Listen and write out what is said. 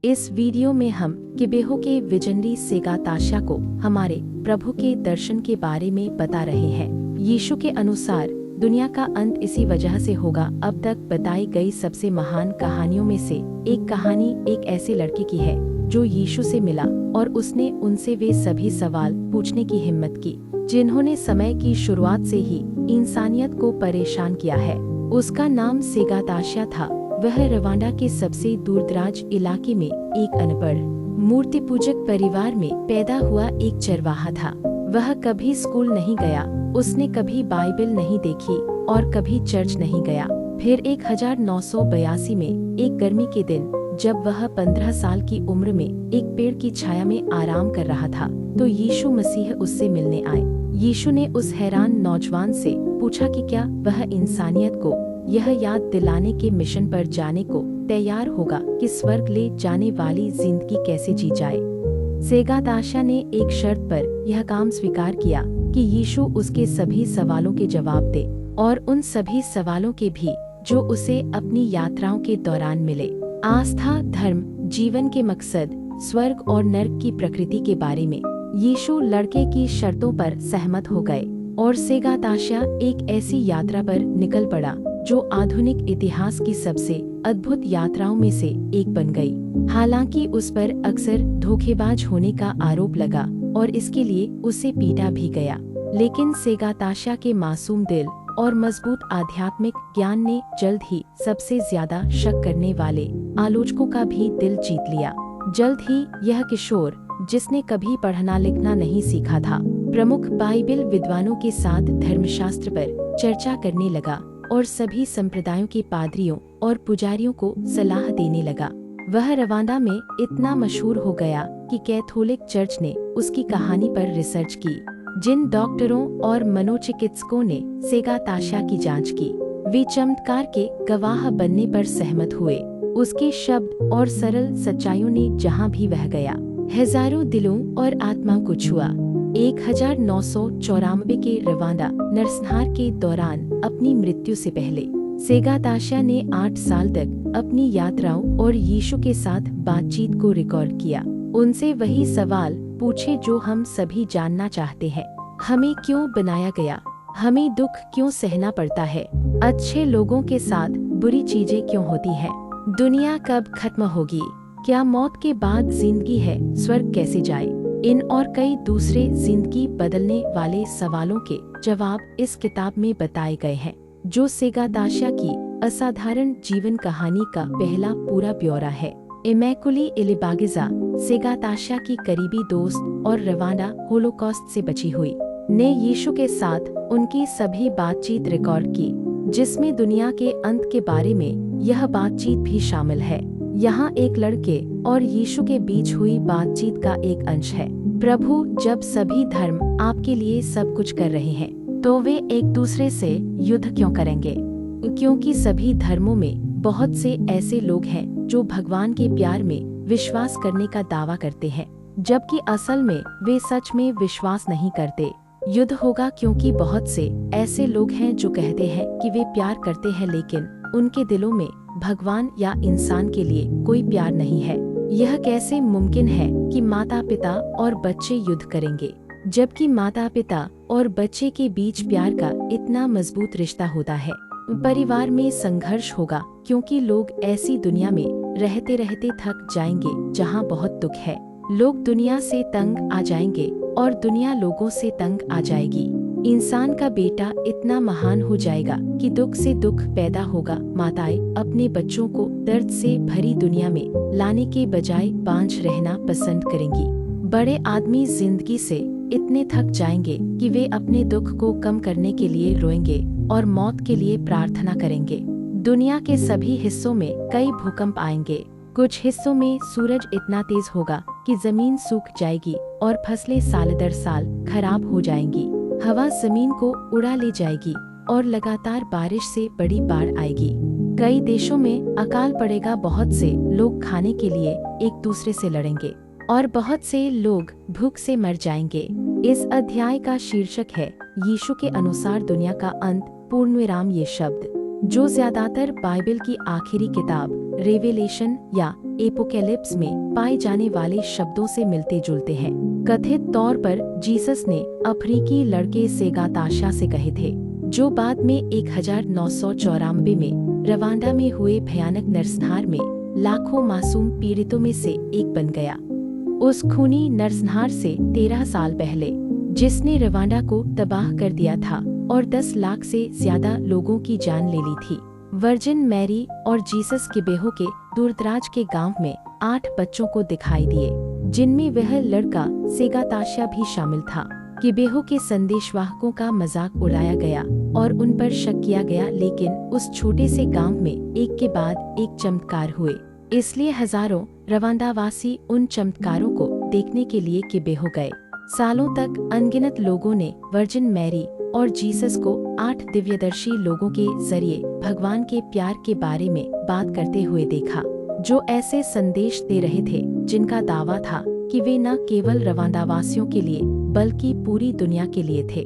इस वीडियो में हम किबेहो के विजनरी सेगाताशा को हमारे प्रभु के दर्शन के बारे में बता रहे हैं। यीशु के अनुसार दुनिया का अंत इसी वजह से होगा। अब तक बताई गई सबसे महान कहानियों में से एक कहानी एक ऐसे लड़के की है जो यीशु से मिला और उसने उनसे वे सभी सवाल पूछने की हिम्मत की जिन्होंने समय की शुरुआत से ही इंसानियत को परेशान किया है। उसका नाम सेगाताशा था। वह रवांडा के सबसे दूरदराज इलाके में एक अनपढ़ मूर्ति पूजक परिवार में पैदा हुआ एक चरवाहा था। वह कभी स्कूल नहीं गया, उसने कभी बाइबल नहीं देखी और कभी चर्च नहीं गया। फिर 1982 में एक गर्मी के दिन जब वह 15 साल की उम्र में एक पेड़ की छाया में आराम कर रहा था तो यीशु मसीह उससे मिलने आए। यीशु ने उस हैरान नौजवान से पूछा कि क्या वह इंसानियत को यह याद दिलाने के मिशन पर जाने को तैयार होगा कि स्वर्ग ले जाने वाली जिंदगी कैसे जी जाए। सेगाताशा ने एक शर्त पर यह काम स्वीकार किया कि यीशु उसके सभी सवालों के जवाब दे और उन सभी सवालों के भी जो उसे अपनी यात्राओं के दौरान मिले। आस्था, धर्म, जीवन के मकसद, स्वर्ग और नर्क की प्रकृति के बारे में यीशु लड़के की शर्तों पर सहमत हो गए और सेगाताशा एक ऐसी यात्रा पर निकल पड़ा जो आधुनिक इतिहास की सबसे अद्भुत यात्राओं में से एक बन गई। हालांकि उस पर अक्सर धोखेबाज होने का आरोप लगा और इसके लिए उसे पीटा भी गया, लेकिन सेगाताशा के मासूम दिल और मजबूत आध्यात्मिक ज्ञान ने जल्द ही सबसे ज्यादा शक करने वाले आलोचकों का भी दिल जीत लिया। जल्द ही यह किशोर, जिसने कभी पढ़ना लिखना नहीं सीखा था, प्रमुख बाइबल विद्वानों के साथ धर्मशास्त्र पर चर्चा करने लगा और सभी संप्रदायों के पादरियों और पुजारियों को सलाह देने लगा। वह रवांडा में इतना मशहूर हो गया कि कैथोलिक चर्च ने उसकी कहानी पर रिसर्च की। जिन डॉक्टरों और मनोचिकित्सकों ने सेगाताशा की जांच की, वे चमत्कार के गवाह बनने पर सहमत हुए। उसके शब्द और सरल सच्चाइयों ने जहां भी वह गया, हजारों दिलों और आत्माओं को छुआ। 1994 के रवांडा नरसंहार के दौरान अपनी मृत्यु से पहले सेगाताशा ने 8 साल तक अपनी यात्राओं और यीशु के साथ बातचीत को रिकॉर्ड किया। उनसे वही सवाल पूछे जो हम सभी जानना चाहते हैं। हमें क्यों बनाया गया? हमें दुख क्यों सहना पड़ता है? अच्छे लोगों के साथ बुरी चीजें क्यों होती हैं? दुनिया कब खत्म होगी? क्या मौत के बाद जिंदगी है? स्वर्ग कैसे जाए? इन और कई दूसरे जिंदगी बदलने वाले सवालों के जवाब इस किताब में बताए गए हैं, जो सेगाताशा की असाधारण जीवन कहानी का पहला पूरा ब्यौरा है। इमैकुली इलिबागिजा, सेगाताशा की करीबी दोस्त और रवांडा होलोकॉस्ट से बची हुई, ने यीशु के साथ उनकी सभी बातचीत रिकॉर्ड की, जिसमें दुनिया के अंत के बारे में यह बातचीत भी शामिल है। यहाँ एक लड़के और यीशु के बीच हुई बातचीत का एक अंश है। प्रभु, जब सभी धर्म आपके लिए सब कुछ कर रहे हैं, तो वे एक दूसरे से युद्ध क्यों करेंगे? क्योंकि सभी धर्मों में बहुत से ऐसे लोग हैं जो भगवान के प्यार में विश्वास करने का दावा करते हैं, जबकि असल में वे सच में विश्वास नहीं करते। युद्ध होगा क्योंकि बहुत से ऐसे लोग हैं जो कहते हैं कि वे प्यार करते हैं, लेकिन उनके दिलों में भगवान या इंसान के लिए कोई प्यार नहीं है। यह कैसे मुमकिन है कि माता पिता और बच्चे युद्ध करेंगे, जबकि माता पिता और बच्चे के बीच प्यार का इतना मजबूत रिश्ता होता है? परिवार में संघर्ष होगा क्योंकि लोग ऐसी दुनिया में रहते रहते थक जाएंगे जहां बहुत दुख है। लोग दुनिया से तंग आ जाएंगे और दुनिया लोगों से तंग आ जाएगी। इंसान का बेटा इतना महान हो जाएगा कि दुख से दुख पैदा होगा। माताएं अपने बच्चों को दर्द से भरी दुनिया में लाने के बजाय बांझ रहना पसंद करेंगी। बड़े आदमी जिंदगी से इतने थक जाएंगे कि वे अपने दुख को कम करने के लिए रोएंगे और मौत के लिए प्रार्थना करेंगे। दुनिया के सभी हिस्सों में कई भूकंप आएंगे। कुछ हिस्सों में सूरज इतना तेज होगा कि जमीन सूख जाएगी और फसलें साल दर साल खराब हो जाएंगी। हवा जमीन को उड़ा ले जाएगी और लगातार बारिश से बड़ी बाढ़ आएगी। कई देशों में अकाल पड़ेगा। बहुत से लोग खाने के लिए एक दूसरे से लड़ेंगे और बहुत से लोग भूख से मर जाएंगे। इस अध्याय का शीर्षक है यीशु के अनुसार दुनिया का अंत पूर्णविराम। ये शब्द जो ज्यादातर बाइबल की आखिरी किताब रेवेलेशन या एपोकैलिप्स में पाए जाने वाले शब्दों से मिलते जुलते हैं। कथित तौर पर जीसस ने अफ्रीकी लड़के सेगाताशा से कहे थे, जो बाद में 1994 में रवांडा में हुए भयानक नरसंहार में लाखों मासूम पीड़ितों में से एक बन गया। उस खूनी नरसंहार से 13 साल पहले, जिसने रवांडा को तबाह कर दिया था और 10 लाख से ज्यादा लोगों की जान ले ली थी, वर्जिन मैरी और जीसस किबेहो के दूरदराज के गांव में 8 बच्चों को दिखाई दिए, जिनमें वह लड़का सेगाताशा भी शामिल था। किबेहो के संदेशवाहकों का मजाक उड़ाया गया और उन पर शक किया गया, लेकिन उस छोटे से गांव में एक के बाद एक चमत्कार हुए, इसलिए हजारों रवांडावासी उन चमत्कारों को देखने के लिए किबेहो गए। सालों तक अनगिनत लोगों ने वर्जिन मैरी और जीसस को 8 दिव्यदर्शी लोगों के जरिए भगवान के प्यार के बारे में बात करते हुए देखा, जो ऐसे संदेश दे रहे थे जिनका दावा था कि वे न केवल रवांडावासियों के लिए बल्कि पूरी दुनिया के लिए थे।